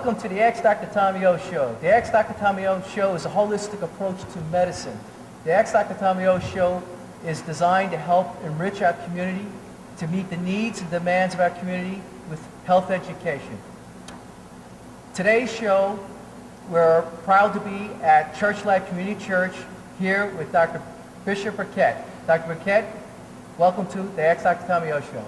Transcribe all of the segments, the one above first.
Welcome to the Ask Dr. Tommy O Show. The Ask Dr. Tommy O Show is a holistic approach to medicine. The Ask Dr. Tommy O Show is designed to help enrich our community, to meet the needs and demands of our community with health education. Today's show, we're proud to be at Church Life Community Church here with Dr. Bishop Burkett. Dr. Burkett, welcome to the Ask Dr. Tommy O Show.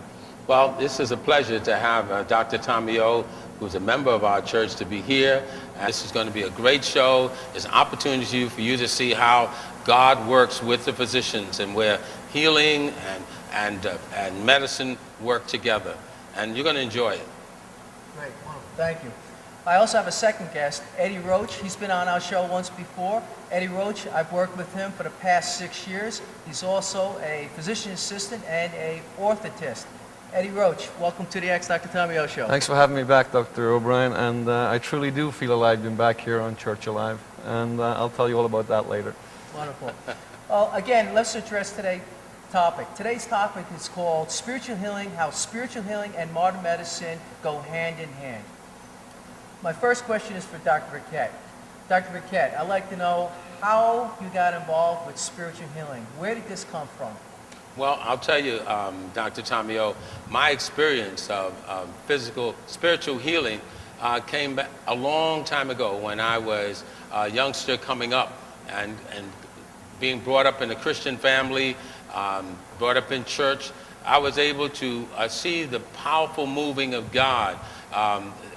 Well, this is a pleasure to have Dr. Tommy O, who's a member of our church, to be here. And this is going to be a great show. It's an opportunity for you to see how God works with the physicians and where healing and medicine work together. And you're going to enjoy it. Great, wonderful. Thank you. I also have a second guest, Eddie Roche. He's been on our show once before. Eddie Roche, I've worked with him for the past 6 years. He's also a physician assistant and a orthotist. Eddie Roche, welcome to the Ask Dr. Tommy O Show. Thanks for having me back, Dr. O'Brien, and I truly do feel alive being back here on Church Alive, and I'll tell you all about that later. Wonderful. Well, again, let's address today's topic. Today's topic is called Spiritual Healing, How Spiritual Healing and Modern Medicine Go Hand in Hand. My first question is for Dr. Burkett. Dr. Burkett, I'd like to know how you got involved with spiritual healing. Where did this come from? Well, I'll tell you, Dr. Tommy O, my experience of spiritual healing came back a long time ago when I was a youngster coming up and being brought up in a Christian family, brought up in church. I was able to see the powerful moving of God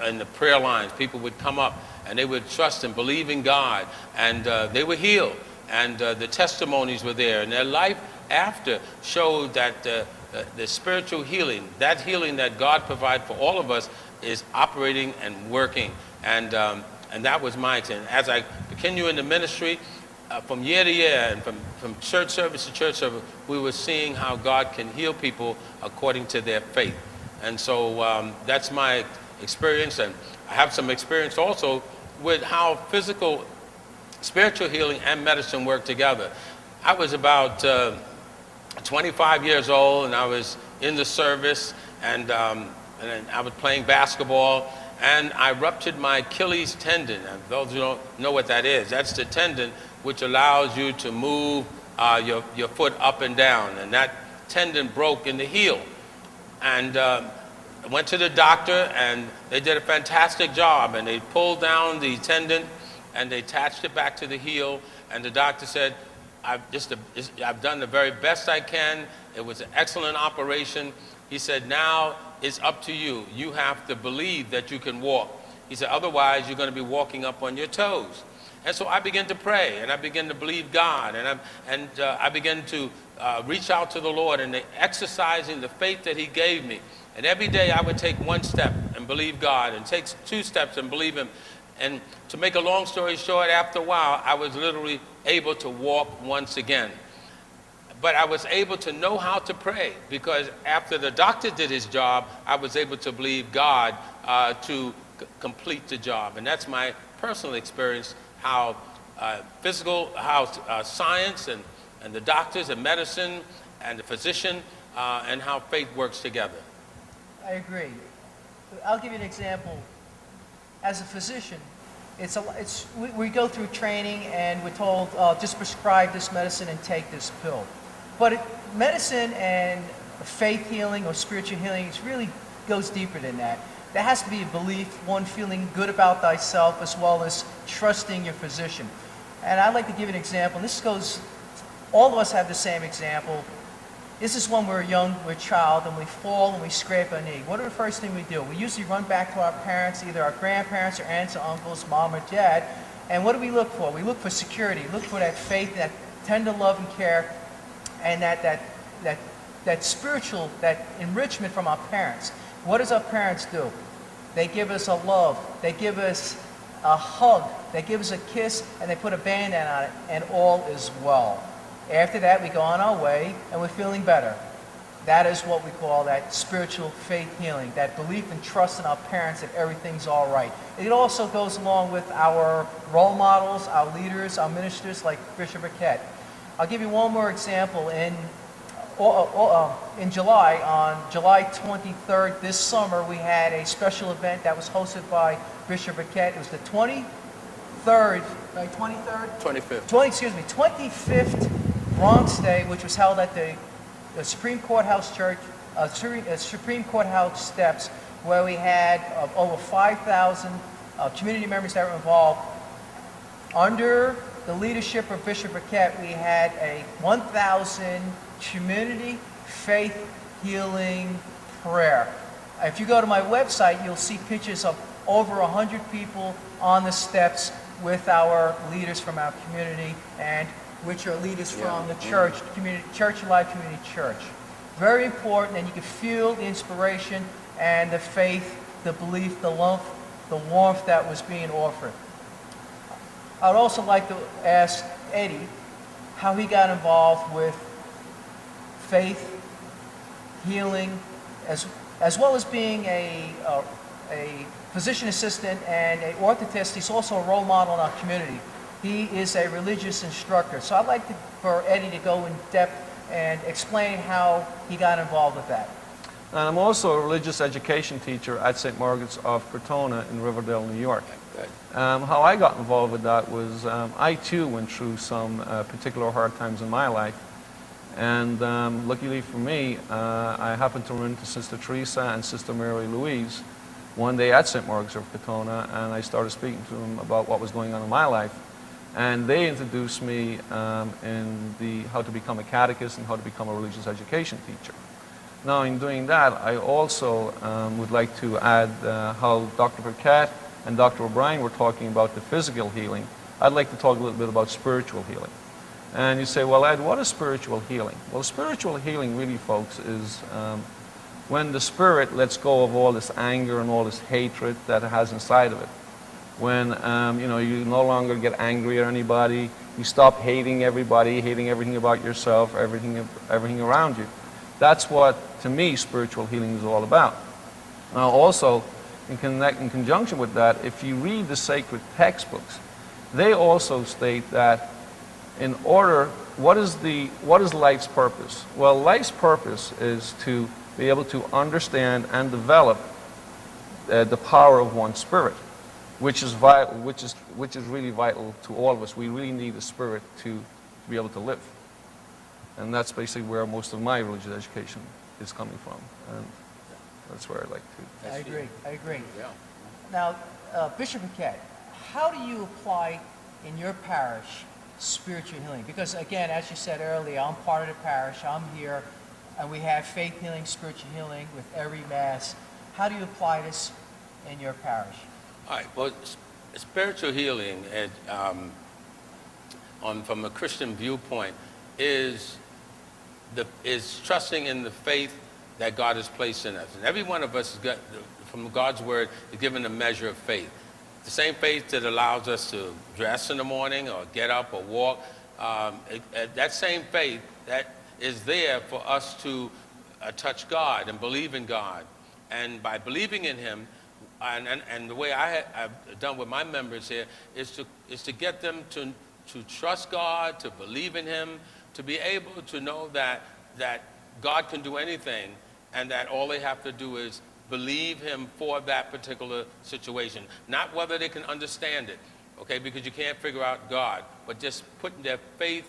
in the prayer lines. People would come up and they would trust and believe in God, and they were healed, and the testimonies were there, and their life after showed that the spiritual healing, that healing that God provides for all of us, is operating and working, and that was my intent. As I continue in the ministry, from year to year and from church service to church service, we were seeing how God can heal people according to their faith. And so that's my experience, and I have some experience also with how spiritual healing and medicine work together. I was about 25 years old, and I was in the service, and I was playing basketball, and I ruptured my Achilles tendon. And those who don't know what that is, that's the tendon which allows you to move your foot up and down, and that tendon broke in the heel. And I went to the doctor, and they did a fantastic job, and they pulled down the tendon, and they attached it back to the heel, and the doctor said, I've done the very best I can. It was an excellent operation. He said, now it's up to you. You have to believe that you can walk. He said, otherwise you're going to be walking up on your toes. And so I began to pray, and I began to believe God, and I began to reach out to the Lord, and exercising the faith that He gave me. And every day I would take one step and believe God, and take 2 steps and believe Him. And to make a long story short, after a while, I was literally able to walk once again. But I was able to know how to pray, because after the doctor did his job, I was able to believe God to complete the job. And that's my personal experience, how science and the doctors and medicine and the physician and how faith works together. I agree. I'll give you an example. As a physician, we go through training, and we're told, just prescribe this medicine and take this pill. But medicine and faith healing or spiritual healing, it really goes deeper than that. There has to be a belief, one feeling good about thyself, as well as trusting your physician. And I'd like to give an example. All of us have the same example. This is when we're young, we're a child, and we fall and we scrape our knee. What are the first thing we do? We usually run back to our parents, either our grandparents or aunts or uncles, mom or dad. And what do we look for? We look for security, look for that faith, that tender love and care, and that spiritual, that enrichment from our parents. What does our parents do? They give us a love, they give us a hug, they give us a kiss, and they put a band-aid on it, and all is well. After that, we go on our way, and we're feeling better. That is what we call that spiritual faith healing, that belief and trust in our parents that everything's all right. It also goes along with our role models, our leaders, our ministers, like Bishop Burkett. I'll give you one more example. In in July, on July 23rd this summer, we had a special event that was hosted by Bishop Burkett. It was the 23rd, right, 23rd? 25th. 25th Bronx Day, which was held at the Supreme Courthouse Church, Supreme Courthouse steps, where we had over 5,000 community members that were involved. Under the leadership of Bishop Burkett, we had a 1,000 community faith healing prayer. If you go to my website, you'll see pictures of over 100 people on the steps with our leaders from our community, and which are leaders from the church, Church Alive Community Church. Very important, and you can feel the inspiration and the faith, the belief, the warmth that was being offered. I would also like to ask Eddie how he got involved with faith, healing, as well as being a physician assistant and an orthotist. He's also a role model in our community. He is a religious instructor. So I'd like for Eddie to go in depth and explain how he got involved with that. And I'm also a religious education teacher at St. Margaret's of Crotona in Riverdale, New York. How I got involved with that was I too went through some particular hard times in my life. And luckily for me, I happened to run into Sister Teresa and Sister Mary Louise one day at St. Margaret's of Crotona, and I started speaking to them about what was going on in my life. And they introduced me in how to become a catechist and how to become a religious education teacher. Now, in doing that, I also would like to add how Dr. Burkett and Dr. O'Brien were talking about the physical healing. I'd like to talk a little bit about spiritual healing. And you say, well, Ed, what is spiritual healing? Well, spiritual healing really, folks, is when the spirit lets go of all this anger and all this hatred that it has inside of it. When you no longer get angry at anybody, you stop hating everybody, hating everything about yourself, everything around you. That's what, to me, spiritual healing is all about. Now, also, in conjunction with that, if you read the sacred textbooks, they also state that what is life's purpose? Well, life's purpose is to be able to understand and develop the power of one's spirit, which is vital, which is really vital to all of us. We really need a spirit to be able to live. And that's basically where most of my religious education is coming from. And that's where I like to. I agree. Yeah. Now, Bishop Burkett, how do you apply in your parish spiritual healing? Because again, as you said earlier, I'm part of the parish, I'm here, and we have faith healing, spiritual healing with every Mass. How do you apply this in your parish? All right. Well, spiritual healing, from a Christian viewpoint, is trusting in the faith that God has placed in us. And every one of us has got, from God's word, is given a measure of faith. The same faith that allows us to dress in the morning or get up or walk, that same faith that is there for us to touch God and believe in God. And by believing in Him, and the way I've done with my members here is to get them to trust God, to believe in Him, to be able to know that God can do anything, and that all they have to do is believe Him for that particular situation. Not whether they can understand it, okay, because you can't figure out God, but just putting their faith